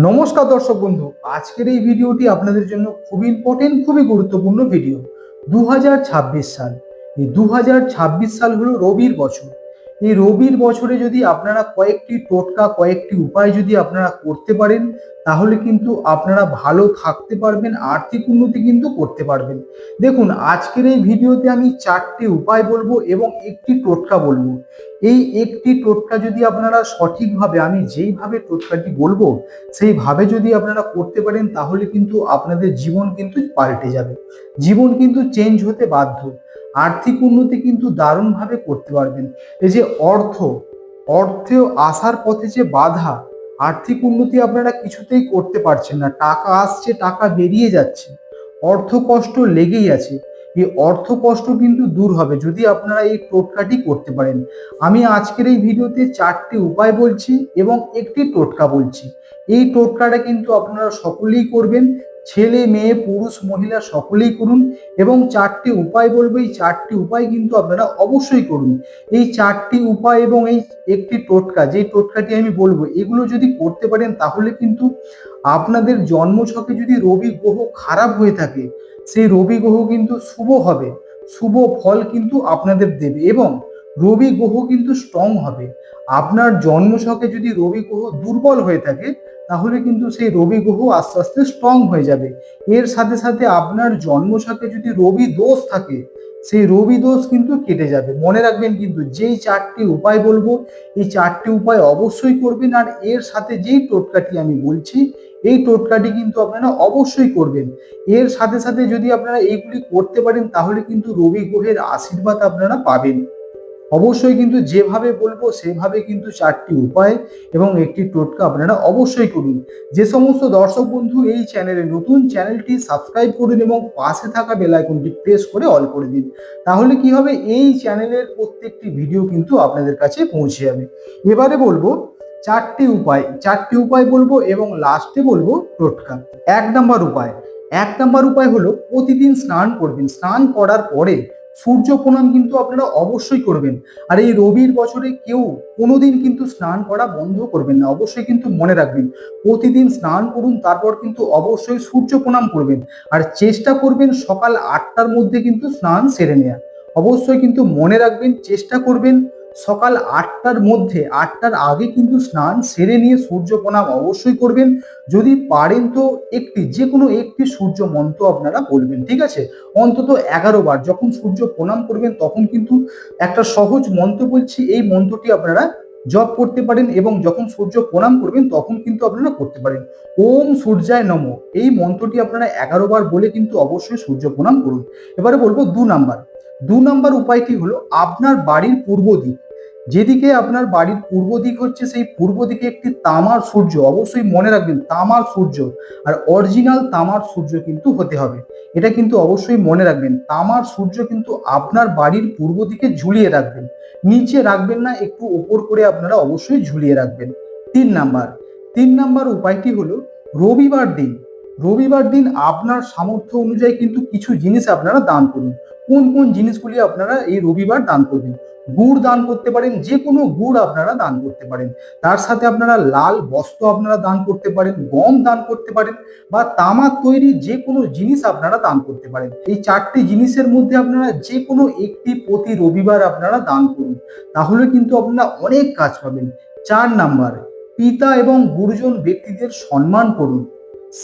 নমস্কার দর্শক বন্ধু, আজকের এই ভিডিওটি আপনাদের জন্য খুবই ইম্পর্টেন্ট, খুবই গুরুত্বপূর্ণ ভিডিও। 2026 সাল, এই 2026 সাল হলো রবির বছর। এই রবির বছরে যদি আপনারা কয়েকটি টোটকা, কয়েকটি উপায় যদি আপনারা করতে পারেন, তাহলে কিন্তু আপনারা ভালো থাকতে পারবেন, আর্থিক উন্নতি কিন্তু করতে পারবেন। দেখুন, আজকের এই ভিডিওতে আমি 4টি উপায় বলবো এবং একটি টোটকা বলবো। এই একটি টোটকা যদি আপনারা সঠিকভাবে, আমি যেইভাবে টোটকাটি বলবো সেইভাবে যদি আপনারা করতে পারেন, তাহলে কিন্তু আপনাদের জীবন কিন্তু পাল্টে যাবে, জীবন কিন্তু চেঞ্জ হতে বাধ্য। আর্থিক উন্নতি কিন্তু দারুণভাবে করতে পারবেন। এই যে অর্থ আসার পথে যে বাধা, আর্থিক উন্নতি আপনারা কিছুতেই করতে পারছেন না, টাকা আসছে টাকা বেরিয়ে যাচ্ছে, অর্থ কষ্ট লেগেই আছে। এই অর্থ কষ্ট কিন্তু দূর হবে যদি আপনারা এই টোটকাটি করতে পারেন। আমি আজকের এই ভিডিওতে 4টি উপায় বলছি এবং একটি টোটকা বলছি। এই টোটকাটা কিন্তু আপনারা সকলেই করবেন, ছেলে মেয়ে পুরুষ মহিলা সকলেই করুন। এবং 4টি উপায় বলবো, এই 4টি উপায় কিন্তু আপনারা অবশ্যই করুন। এই 4টি উপায় এবং এই একটি টোটকা, যেই টোটকাটি আমি বলবো, এগুলো যদি করতে পারেন, তাহলে কিন্তু আপনাদের জন্মছকে যদি রবি গ্রহ খারাপ হয়ে থাকে, সেই রবি গ্রহ কিন্তু শুভ হবে, শুভ ফল কিন্তু আপনাদের দেবে। এবং রবি গ্রহ কিন্তু স্ট্রং হবে। আপনার জন্মছকে যদি রবি গ্রহ দুর্বল হয়ে থাকে, তাহলে কিন্তু সেই রবি গ্রহ আস্তে আস্তে স্ট্রং হয়ে যাবে। এর সাথে সাথে আপনার জন্মছকে যদি রবি দোষ থাকে, সেই রবি দোষ কিন্তু কেটে যাবে। মনে রাখবেন কিন্তু, যেই 4টি উপায় বলবো, এই 4টি উপায় অবশ্যই করবেন। আর এর সাথে যেই টোটকাটি আমি বলছি, এই টোটকাটি কিন্তু আপনারা অবশ্যই করবেন। এর সাথে সাথে যদি আপনারা এইগুলি করতে পারেন, তাহলে কিন্তু রবি গ্রহের আশীর্বাদ আপনারা পাবেন। অবশ্যই কিন্তু যেভাবে বলবো সেভাবে কিন্তু 4টি উপায় এবং একটি টোটকা আপনারা অবশ্যই করুন। যে সমস্ত দর্শক বন্ধু এই চ্যানেলে নতুন, চ্যানেলটি সাবস্ক্রাইব করুন এবং পাশে থাকা বেল আইকনটি প্রেস করে অল করে দিন। তাহলে কি হবে, এই চ্যানেলের প্রত্যেকটি ভিডিও কিন্তু আপনাদের কাছে পৌঁছে যাবে। এবারে বলবো 4টি উপায় বলবো এবং লাস্টে বলবো টোটকা। 1 নম্বর উপায় হলো প্রতিদিন স্নান করবেন। স্নান করার পরে সূর্য প্রণাম কিন্তু আপনারা অবশ্যই করবেন। আর এই রবির বছরে কেউ কোনোদিন কিন্তু স্নান করা বন্ধ করবেন না, অবশ্যই কিন্তু মনে রাখবেন। প্রতিদিন স্নান করুন, তারপর কিন্তু অবশ্যই সূর্য প্রণাম করবেন। আর চেষ্টা করবেন সকাল 8টার মধ্যে কিন্তু স্নান সেরে নেওয়া। অবশ্যই কিন্তু মনে রাখবেন, চেষ্টা করবেন সকাল 8টার মধ্যে, 8টার আগে কিন্তু স্নান সেরে নিয়ে সূর্য প্রণাম অবশ্যই করবেন। যদি পারেন তো যে কোনো একটি সূর্য মন্ত্র আপনারা বলবেন, ঠিক আছে? অন্তত 11 বার যখন সূর্য প্রণাম করবেন, তখন কিন্তু একটা সহজ মন্ত্র বলছি, এই মন্ত্রটি আপনারা জপ করতে পারেন। এবং যখন সূর্য প্রণাম করবেন, তখন কিন্তু আপনারা করতে পারেন ওম সূর্যায় নমঃ। এই মন্ত্রটি আপনারা 11 বার বলে কিন্তু অবশ্যই সূর্য প্রণাম করুন। এবারে বলবো 2 নম্বর উপায়টি হলো আপনার বাড়ির পূর্ব দিক, যেদিকে আপনার বাড়ির পূর্ব দিক হচ্ছে, সেই পূর্ব দিকে একটি তামার সূর্য, অবশ্যই মনে রাখবেন তামার সূর্য, আর অরিজিনাল তামার সূর্য কিন্তু হতে হবে। এটা কিন্তু অবশ্যই মনে রাখবেন, তামার সূর্য কিন্তু আপনার বাড়ির পূর্ব দিকে ঝুলিয়ে রাখবেন, নিচে রাখবেন না, একটু ওপর করে আপনারা অবশ্যই ঝুলিয়ে রাখবেন। 3 নাম্বার 3 নাম্বার উপায়টি হলো রবিবার দিন আপনার সামর্থ্য অনুযায়ী কিন্তু কিছু জিনিস আপনারা দান করুন। কোন কোন জিনিসগুলি আপনারা এই রবিবার দান করবেন? গুড় দান করতে পারেন, যে কোনো গুড় আপনারা দান করতে পারেন। তার সাথে আপনারা লাল বস্ত্র আপনারা দান করতে পারেন, গম দান করতে পারেন, বা তামার তৈরি যে কোনো জিনিস আপনারা দান করতে পারেন। এই 4টি জিনিসের মধ্যে আপনারা যে কোনো একটি প্রতি রবিবার আপনারা দান করুন, তাহলে কিন্তু আপনারা অনেক কাজ পাবেন। 4 নাম্বার, পিতা এবং গুরুজন ব্যক্তিদের সম্মান করুন,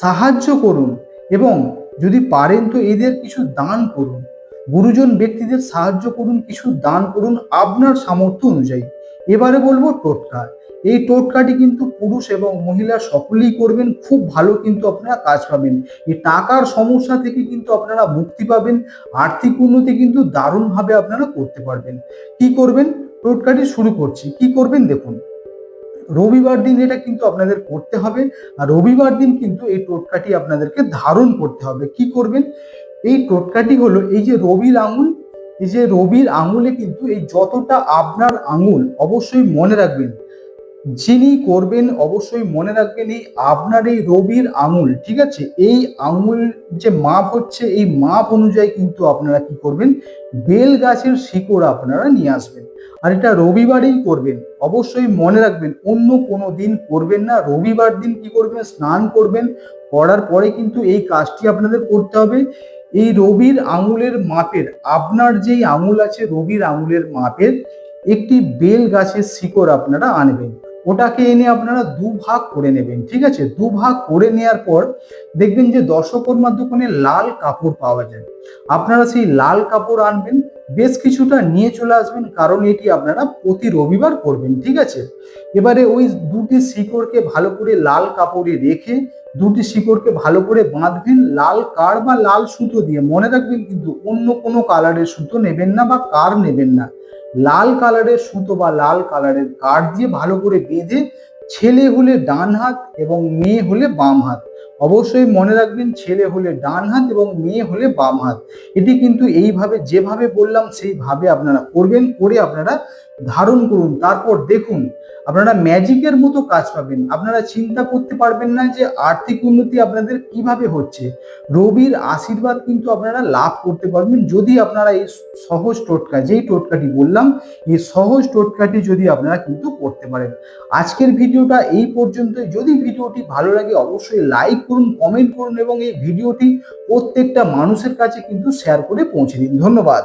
সাহায্য করুন, এবং যদি পারেন তো এদের কিছু দান করুন। গুরুজন ব্যক্তিদের সাহায্য করুন, কিছু দান করুন আপনার সামর্থ্য অনুযায়ী। এবারে বলবো টোটকা। এই টোটকাটি কিন্তু পুরুষ এবং মহিলা সকলেই করবেন, খুব ভালো কিন্তু আপনারা কাজ পাবেন। এই টাকার সমস্যা থেকে কিন্তু আপনারা মুক্তি পাবেন, আর্থিক উন্নতি কিন্তু দারুণভাবে আপনারা করতে পারবেন। কি করবেন? টোটকাটি শুরু করছি। কি করবেন দেখুন, রবিবার দিন এটা কিন্তু আপনাদের করতে হবে। আর রবিবার দিন কিন্তু এই টোটকাটি আপনাদেরকে ধারণ করতে হবে। কি করবেন? এই টোটকাটি হলো, এই যে রবির আঙুল, এই যে রবির আঙুলে কিন্তু এই যতটা আপনার আঙুল, অবশ্যই মনে রাখবেন, যিনি করবেন অবশ্যই মনে রাখবেন, এই আপনার এই রবির আঙুল, ঠিক আছে, এই আঙুল যে মাপ হচ্ছে, এই মাপ অনুযায়ী কিন্তু আপনারা কি করবেন, বেল গাছের শিকড় আপনারা নিয়ে আসবেন। আর এটা রবিবারেই করবেন। অবশ্যই মনে রাখবেন, অন্য কোনো দিন করবেন না। রবিবার দিন কি করবেন, স্নান করবেন, করার পরে কিন্তু এই কাজটি আপনাদের করতে হবে। এই রবির আঙুলের মাপের, আপনার যেই আঙুল আছে রবির আঙুলের মাপের একটি বেল গাছের শিকড় আপনারা আনবেন। ওটাকে এনে আপনারা দুভাগ করে নেবেন, ঠিক আছে? দুভাগ করে নেওয়ার পর দেখবেন যে দশকর্মার দোকানে লাল কাপড় পাওয়া যায়। আপনারা সেই লাল কাপড় আনবেন, বেশ কিছুটা নিয়ে চলে আসবেন, কারণ এটি আপনারা প্রতি রবিবার করবেন, ঠিক আছে? এবারে ওই দুটি শিকড়কে ভালো করে লাল কাপড়ে রেখে দুটি শিকড়কে ভালো করে বাঁধবেন লাল কার বা লাল সুতো দিয়ে। মনে রাখবেন কিন্তু অন্য কোনো কালারের সুতো নেবেন না বা কার নেবেন না। লাল কালারের সুতো বা লাল কালারের কার দিয়ে ভালো করে বেঁধে, ছেলে হলে ডান হাত এবং মেয়ে হলে বাম হাত। অবশ্যই মনে রাখবেন, ছেলে হলে ডান হাত এবং মেয়ে হলে বাম হাত। এটি কিন্তু এইভাবে যেভাবে বললাম সেইভাবে আপনারা করবেন, করে আপনারা ধারণ করুন। তারপর দেখুন আপনারা ম্যাজিকের মতো কাজ পাবেন। আপনারা চিন্তা করতে পারবেন না যে আর্থিক উন্নতি আপনাদের কিভাবে হচ্ছে। রবির আশীর্বাদ কিন্তু আপনারা লাভ করতে পারবেন যদি আপনারা এই সহজ টোটকা, যেই টোটকাটি বললাম, এই সহজ টোটকাটি যদি আপনারা কিন্তু করতে পারেন। আজকের ভিডিওটা এই পর্যন্তই। যদি ভিডিওটি ভালো লাগে অবশ্যই লাইক করুন, কমেন্ট করুন এবং এই ভিডিওটি প্রত্যেকটা মানুষের কাছে কিন্তু শেয়ার করে পৌঁছে দিন। ধন্যবাদ।